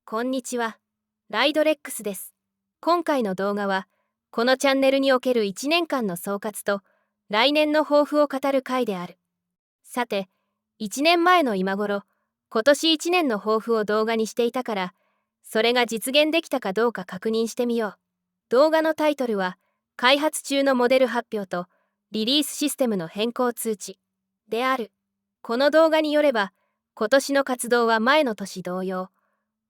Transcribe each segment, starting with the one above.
こんにちは。ライドレックスです。今回の動画は、このチャンネルにおける1年間の総括と、来年の抱負を語る回である。さて、1年前の今頃、今年1年の抱負を動画にしていたから、それが実現できたかどうか確認してみよう。動画のタイトルは、開発中のモデル発表と、リリースシステムの変更通知である。この動画によれば、今年の活動は前の年同様、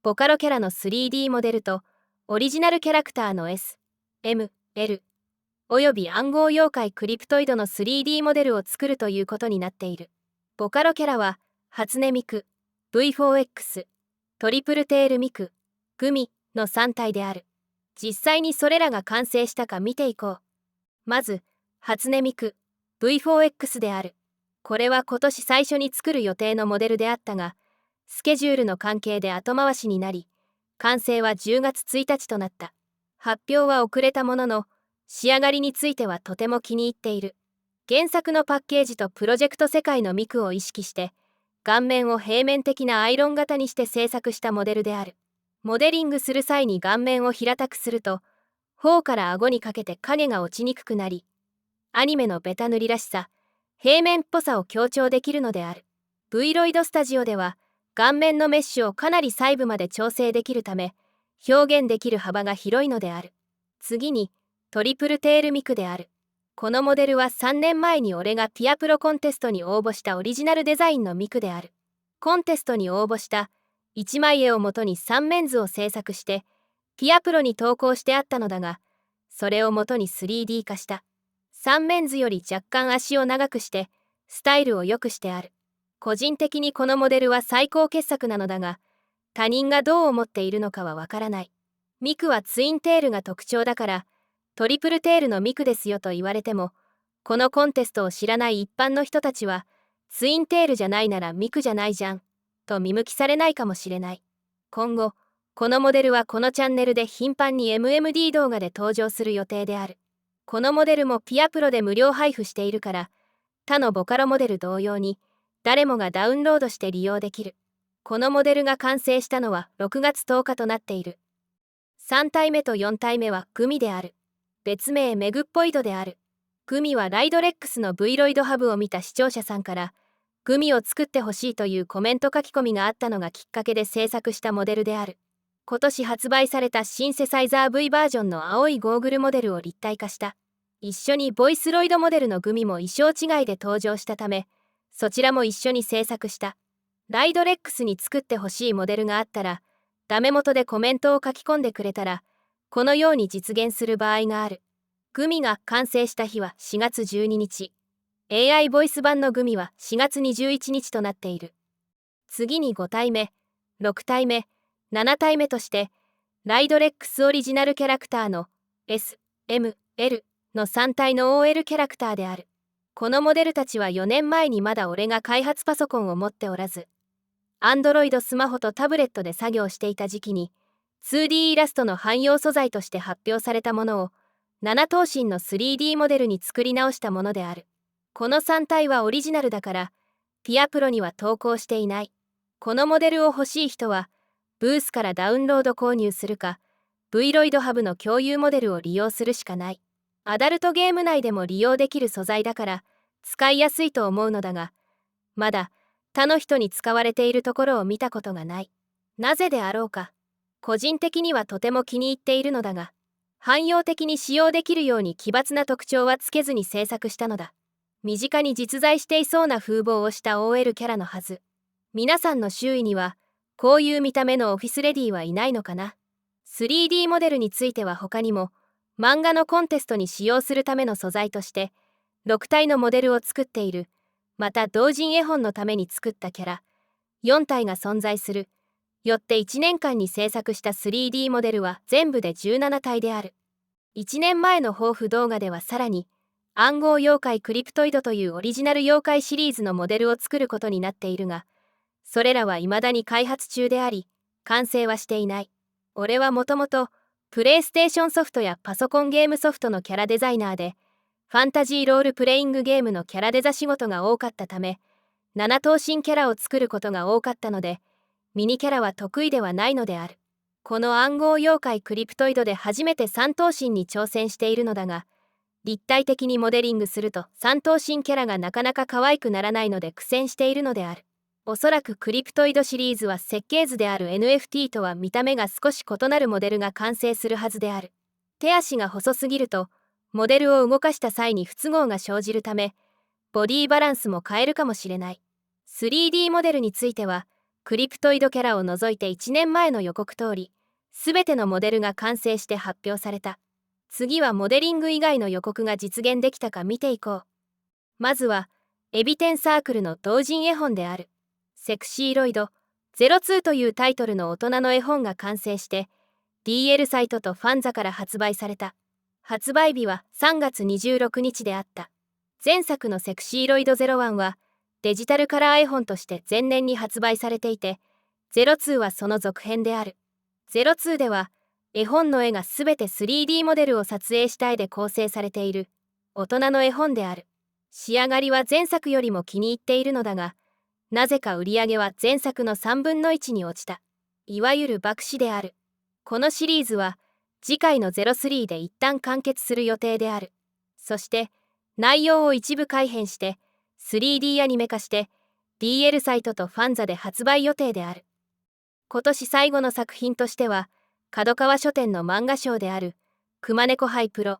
ボカロキャラの 3D モデルとオリジナルキャラクターの S、M、L および暗号妖怪クリプトイドの 3D モデルを作るということになっている。ボカロキャラは初音ミク、V4X、トリプルテールミク、グミの3体である。実際にそれらが完成したか見ていこう。まず、初音ミク、V4X である。これは今年最初に作る予定のモデルであったが、スケジュールの関係で後回しになり、完成は10月1日となった。発表は遅れたものの、仕上がりについてはとても気に入っている。原作のパッケージとプロジェクト世界のミクを意識して、顔面を平面的なアイロン型にして制作したモデルである。モデリングする際に顔面を平たくすると、頬から顎にかけて影が落ちにくくなり、アニメのベタ塗りらしさ、平面っぽさを強調できるのである。Vroid スタジオでは、顔面のメッシュをかなり細部まで調整できるため、表現できる幅が広いのである。次に、トリプルテールミクである。このモデルは3年前に俺がピアプロコンテストに応募したオリジナルデザインのミクである。コンテストに応募した1枚絵をもとに3面図を制作して、ピアプロに投稿してあったのだが、それをもとに 3D 化した。3面図より若干足を長くして、スタイルを良くしてある。個人的にこのモデルは最高傑作なのだが、他人がどう思っているのかはわからない。ミクはツインテールが特徴だから、トリプルテールのミクですよと言われても、このコンテストを知らない一般の人たちは、ツインテールじゃないならミクじゃないじゃん、と見向きされないかもしれない。今後、このモデルはこのチャンネルで頻繁に MMD 動画で登場する予定である。このモデルもピアプロで無料配布しているから、他のボカロモデル同様に、誰もがダウンロードして利用できる。このモデルが完成したのは6月10日となっている。3体目と4体目はグミである。別名メグっぽいドである。グミはライドレックスの Vroid ハブを見た視聴者さんから、グミを作ってほしいというコメント書き込みがあったのがきっかけで制作したモデルである。今年発売されたシンセサイザー V バージョンの青いゴーグルモデルを立体化した。一緒にボイスロイドモデルのグミも衣装違いで登場したため、そちらも一緒に制作した。ライドレックスに作ってほしいモデルがあったら、ダメ元でコメントを書き込んでくれたら、このように実現する場合がある。グミが完成した日は4月12日。AI ボイス版のグミは4月21日となっている。次に5体目、6体目、7体目として、ライドレックスオリジナルキャラクターの S、M、L の3体の OL キャラクターである。このモデルたちは4年前にまだ俺が開発パソコンを持っておらず、Android スマホとタブレットで作業していた時期に、2D イラストの汎用素材として発表されたものを、7頭身の 3D モデルに作り直したものである。この3体はオリジナルだから、ピアプロには投稿していない。このモデルを欲しい人は、ブースからダウンロード購入するか、Vroid ハブの共有モデルを利用するしかない。アダルトゲーム内でも利用できる素材だから使いやすいと思うのだが、まだ他の人に使われているところを見たことがない。なぜであろうか。個人的にはとても気に入っているのだが、汎用的に使用できるように奇抜な特徴はつけずに制作したのだ。身近に実在していそうな風貌をした OL キャラのはず。皆さんの周囲にはこういう見た目のオフィスレディはいないのかな。3D モデルについては他にも、漫画のコンテストに使用するための素材として6体のモデルを作っている。また同人絵本のために作ったキャラ4体が存在する。よって1年間に制作した 3D モデルは全部で17体である。1年前の抱負動画ではさらに暗号妖怪クリプトイドというオリジナル妖怪シリーズのモデルを作ることになっているが、それらは未だに開発中であり完成はしていない。俺はもともとプレイステーションソフトやパソコンゲームソフトのキャラデザイナーで、ファンタジーロールプレイングゲームのキャラデザ仕事が多かったため、7頭身キャラを作ることが多かったので、ミニキャラは得意ではないのである。この暗号妖怪クリプトイドで初めて三頭身に挑戦しているのだが、立体的にモデリングすると三頭身キャラがなかなか可愛くならないので苦戦しているのである。おそらくクリプトイドシリーズは設計図である NFT とは見た目が少し異なるモデルが完成するはずである。手足が細すぎると、モデルを動かした際に不都合が生じるため、ボディバランスも変えるかもしれない。3D モデルについては、クリプトイドキャラを除いて1年前の予告通り、すべてのモデルが完成して発表された。次はモデリング以外の予告が実現できたか見ていこう。まずは、エビテンサークルの同人絵本である、セクシーロイド02というタイトルの大人の絵本が完成して、DL サイトとファンザから発売された。発売日は3月26日であった。前作のセクシーロイド01は、デジタルカラー絵本として前年に発売されていて、02はその続編である。02では、絵本の絵がすべて 3D モデルを撮影した絵で構成されている、大人の絵本である。仕上がりは前作よりも気に入っているのだが、なぜか売り上げは前作の3分の1に落ちた。いわゆる爆死である。このシリーズは、次回の03で一旦完結する予定である。そして、内容を一部改変して、3D アニメ化して、DL サイトとファンザで発売予定である。今年最後の作品としては、角川書店の漫画賞である、くまねこ杯プロ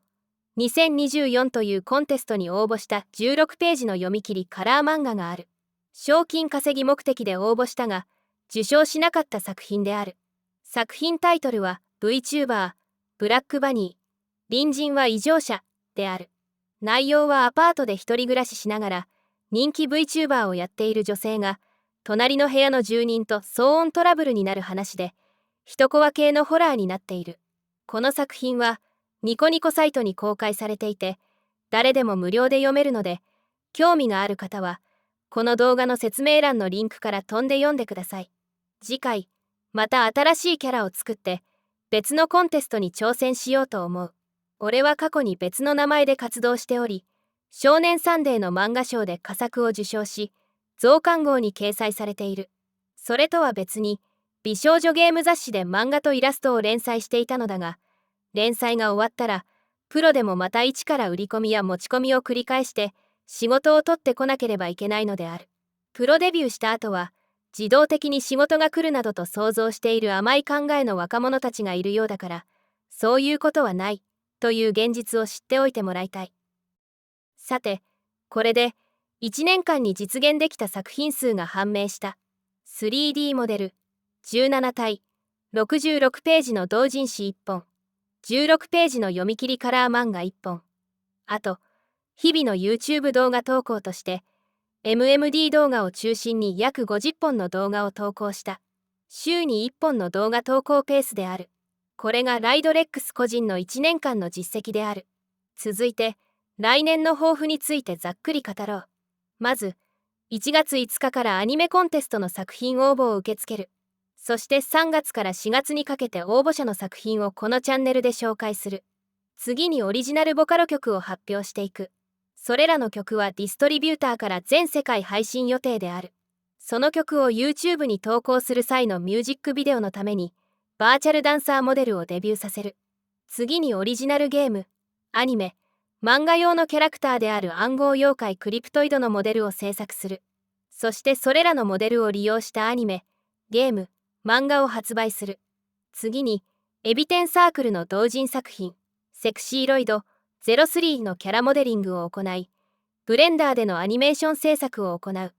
2024というコンテストに応募した16ページの読み切りカラー漫画がある。賞金稼ぎ目的で応募したが、受賞しなかった作品である。作品タイトルは VTuber、ブラックバニー、隣人は異常者である。内容はアパートで一人暮らししながら、人気 VTuber をやっている女性が、隣の部屋の住人と騒音トラブルになる話で、一コア系のホラーになっている。この作品は、ニコニコサイトに公開されていて、誰でも無料で読めるので、興味がある方は、この動画の説明欄のリンクから飛んで読んでください。次回、また新しいキャラを作って、別のコンテストに挑戦しようと思う。俺は過去に別の名前で活動しており、少年サンデーの漫画賞で佳作を受賞し、増刊号に掲載されている。それとは別に、美少女ゲーム雑誌で漫画とイラストを連載していたのだが、連載が終わったら、プロでもまた一から売り込みや持ち込みを繰り返して、仕事を取ってこなければいけないのである。プロデビューした後は、自動的に仕事が来るなどと想像している甘い考えの若者たちがいるようだから、そういうことはない、という現実を知っておいてもらいたい。さて、これで、1年間に実現できた作品数が判明した。3D モデル、17体、66ページの同人誌1本、16ページの読み切りカラー漫画1本。あと、日々の YouTube 動画投稿として、MMD 動画を中心に約50本の動画を投稿した。週に1本の動画投稿ペースである。これがライドレックス個人の1年間の実績である。続いて、来年の抱負についてざっくり語ろう。まず、1月5日からアニメコンテストの作品応募を受け付ける。そして3月から4月にかけて応募者の作品をこのチャンネルで紹介する。次にオリジナルボカロ曲を発表していく。それらの曲はディストリビューターから全世界配信予定である。その曲を YouTube に投稿する際のミュージックビデオのために、バーチャルダンサーモデルをデビューさせる。次にオリジナルゲーム、アニメ、漫画用のキャラクターである暗号妖怪クリプトイドのモデルを制作する。そしてそれらのモデルを利用したアニメ、ゲーム、漫画を発売する。次に、エビテンサークルの同人作品、セクシーロイド03のキャラモデリングを行い、ブレンダーでのアニメーション制作を行う。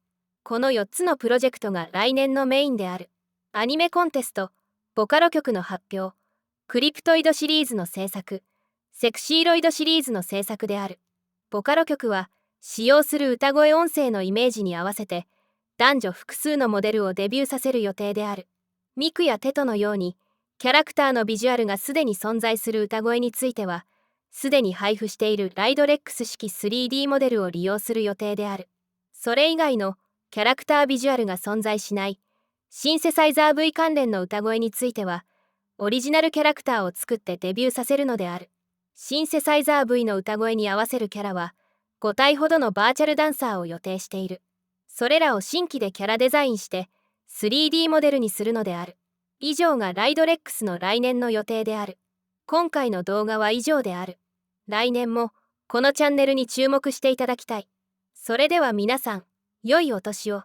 この4つのプロジェクトが来年のメインである。アニメコンテスト、ボカロ曲の発表、クリプトイドシリーズの制作、セクシーロイドシリーズの制作である。ボカロ曲は、使用する歌声音声のイメージに合わせて、男女複数のモデルをデビューさせる予定である。ミクやテトのように、キャラクターのビジュアルがすでに存在する歌声については、すでに配布しているライドレックス式 3D モデルを利用する予定である。それ以外のキャラクタービジュアルが存在しないシンセサイザー V 関連の歌声については、オリジナルキャラクターを作ってデビューさせるのである。シンセサイザー V の歌声に合わせるキャラは、5体ほどのバーチャルダンサーを予定している。それらを新規でキャラデザインして、3D モデルにするのである。以上がライドレックスの来年の予定である。今回の動画は以上である。来年もこのチャンネルに注目していただきたい。それでは皆さん、良いお年を。